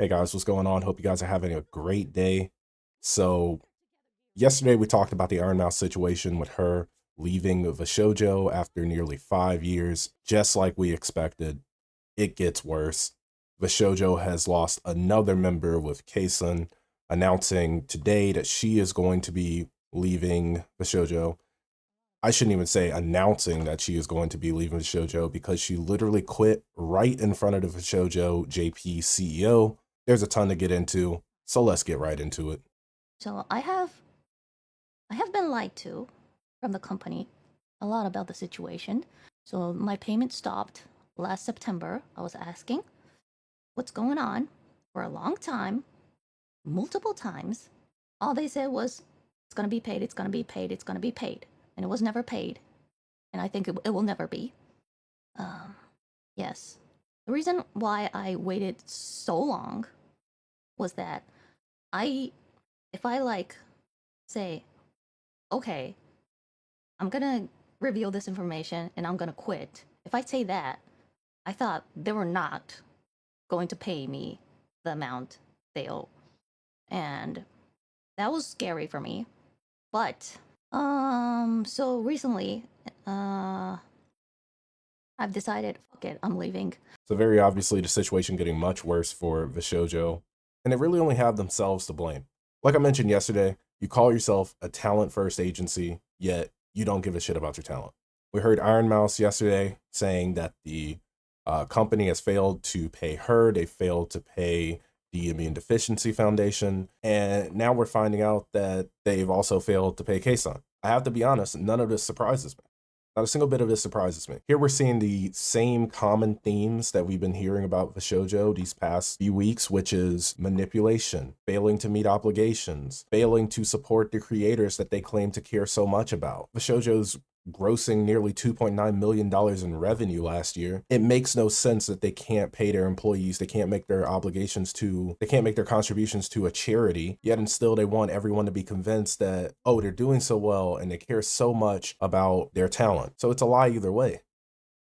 Hey guys, what's going on? Hope you guys are having a great day. So, yesterday we talked about the Ironmouse situation with her leaving VShojo after nearly 5 years. Just like we expected, it gets worse. VShojo has lost another member with Kson announcing today that she is going to be leaving VShojo. I shouldn't even say announcing that she is going to be leaving VShojo because she literally quit right in front of the VShojo JP CEO. There's a ton to get into, so let's get right into it. So I have been lied to from the company a lot about the situation. So my payment stopped last September. I was asking what's going on for a long time, multiple times. All they said was it's going to be paid, it's going to be paid, it's going to be paid. And it was never paid. And I think it will never be. Um, yes. The reason why I waited so long was that if I say, okay, I'm gonna reveal this information and I'm gonna quit. If I say that, I thought they were not going to pay me the amount they owe. And that was scary for me. But so recently, I've decided, fuck it, I'm leaving. So very obviously the situation getting much worse for VShojo, and they really only have themselves to blame. Like I mentioned yesterday, you call yourself a talent first agency, yet you don't give a shit about your talent. We heard Ironmouse yesterday saying that the company has failed to pay her, they failed to pay the Immune Deficiency Foundation, and now we're finding out that they've also failed to pay Kson. I have to be honest, none of this surprises me. Not a single bit of this surprises me. Here we're seeing the same common themes that we've been hearing about VShojo these past few weeks, which is manipulation, failing to meet obligations, failing to support the creators that they claim to care so much about. VShojo's grossing nearly $2.9 million in revenue last year. It makes no sense that they can't pay their employees, they can't make their contributions to a charity, yet and still they want everyone to be convinced that, oh, they're doing so well and they care so much about their talent. So it's a lie either way.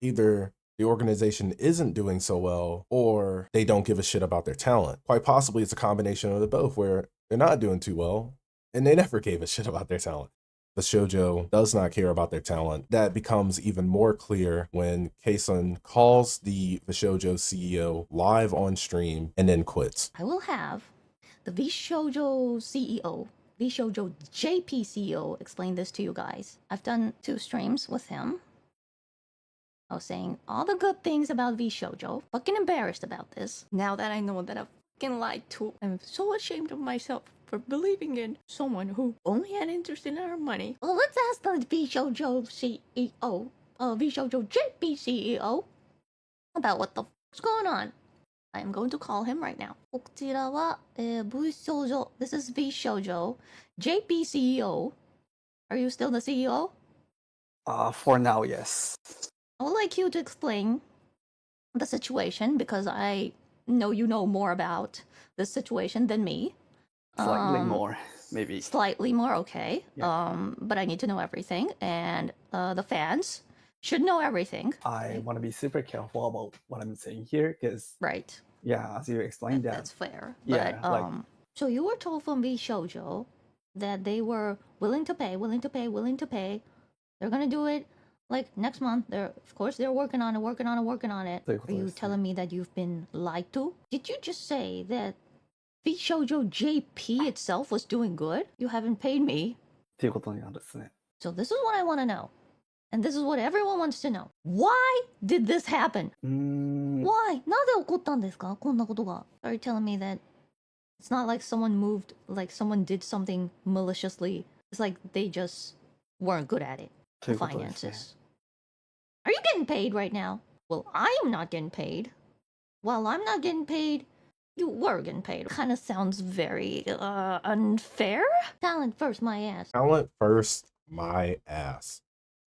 Either the organization isn't doing so well or they don't give a shit about their talent. Quite possibly it's a combination of the both, where they're not doing too well and they never gave a shit about their talent. VShojo does not care about their talent. That becomes even more clear when Kson calls the VShojo CEO live on stream and then quits. I will have the VShojo CEO, VShojo JP CEO, explain this to you guys. I've done 2 streams with him. I was saying all the good things about VShojo. Fucking embarrassed about this. Now that I know that I've fucking lied to, I'm so ashamed of myself for believing in someone who only had interest in our money. Well, let's ask the VShojo CEO, VShojo JP CEO, about what the fuck's going on. I am going to call him right now. こちらは、VShojo. This is VShojo. JP CEO. Are you still the CEO? For now, yes. I would like you to explain the situation because I know you know more about this situation than me. Slightly more, maybe. Slightly more, okay. Yeah. But I need to know everything, and the fans should know everything. I want to be super careful about what I'm saying here because, Right. yeah, as you explained that. That's fair. Yeah, But so you were told from VShojo that they were willing to pay. They're gonna do it like next month. Of course they're working on it. Are you telling me that you've been lied to? Did you just say that VShojo JP itself was doing good? You haven't paid me. っていうことになるんですね。 So this is what I want to know. And this is what everyone wants to know. Why did this happen? Why? なぜ起こったんですか？こんなことが。Are you telling me that it's not like someone did something maliciously? It's like they just weren't good at it. と The いうことですね。 finances. Are you getting paid right now? Well, I am not getting paid. While I'm not getting paid, you were getting paid. Kind of sounds very unfair. Talent first, my ass. Talent first, my ass.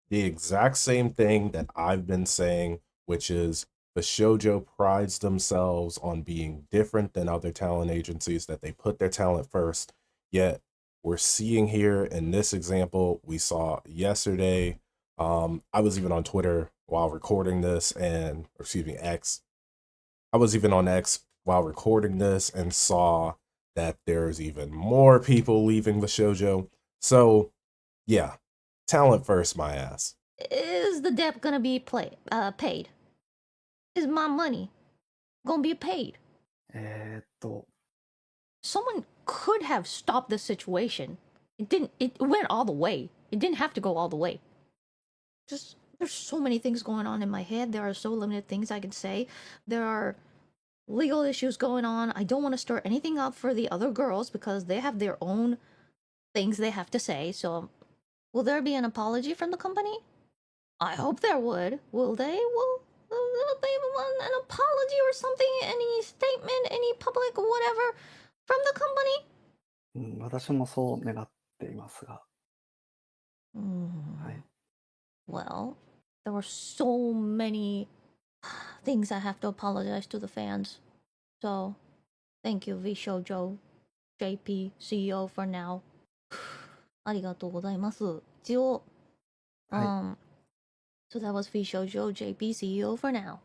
The exact same thing that I've been saying, which is VShojo prides themselves on being different than other talent agencies, that they put their talent first. Yet we're seeing here in this example, we saw yesterday, I was even on Twitter while recording this, X. I was even on X while recording this and saw that there's even more people leaving VShojo. So yeah, talent first, my ass. Is the debt gonna be paid? Is my money gonna be paid? えーっと、 Someone could have stopped this situation. It went all the way. It didn't have to go all the way. Just there's so many things going on in my head. There are so limited things I can say. There are legal issues going on. I don't want to stir anything up for the other girls because they have their own things they have to say. So, will there be an apology from the company? I hope there would. Will they? Will they want an apology or something? Any statement? Any public whatever from the company? 私もそう願っていますが、 はい。 Well, there were so many things I have to apologize to the fans. So, thank you, VShojo, JP, CEO for now. ありがとうございます。一応、は so that was VShojo, JP, CEO for now.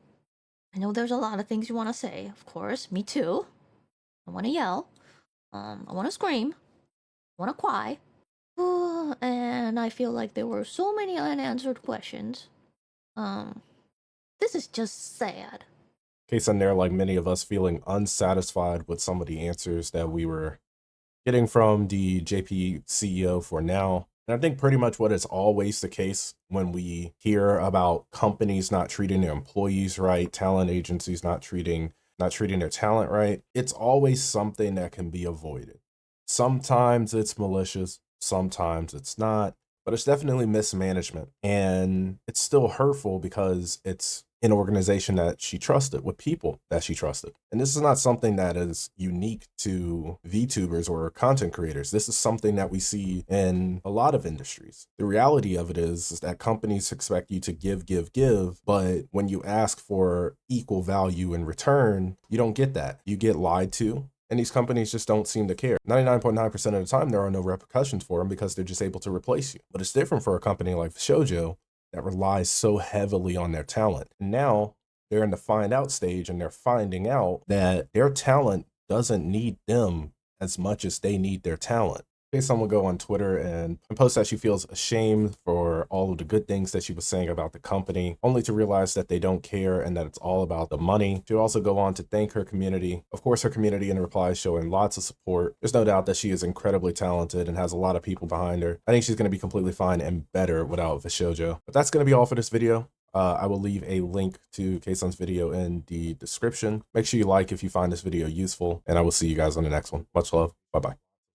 I know there's a lot of things you want to say, of course. Me too. I want to yell. I want to scream. I want to cry. And I feel like there were so many unanswered questions. This is just sad. Kson there, like many of us, feeling unsatisfied with some of the answers that we were getting from the JP CEO for now. And I think pretty much what is always the case when we hear about companies not treating their employees right, talent agencies not treating their talent right, it's always something that can be avoided. Sometimes it's malicious, sometimes it's not, but it's definitely mismanagement. And it's still hurtful because it's an organization that she trusted, with people that she trusted. And this is not something that is unique to VTubers or content creators. This is something that we see in a lot of industries. The reality of it is that companies expect you to give, but when you ask for equal value in return, you don't get that. You get lied to. And these companies just don't seem to care. 99.9% of the time, there are no repercussions for them because they're just able to replace you. But it's different for a company like VShojo that relies so heavily on their talent. And now they're in the find out stage and they're finding out that their talent doesn't need them as much as they need their talent. Kson will go on Twitter and post that she feels ashamed for all of the good things that she was saying about the company, only to realize that they don't care and that it's all about the money. She'll also go on to thank her community. Of course, her community in replies showing lots of support. There's no doubt that she is incredibly talented and has a lot of people behind her. I think she's going to be completely fine and better without VShojo. But that's going to be all for this video. I will leave a link to Kson's video in the description. Make sure you like if you find this video useful, and I will see you guys on the next one. Much love. Bye-bye.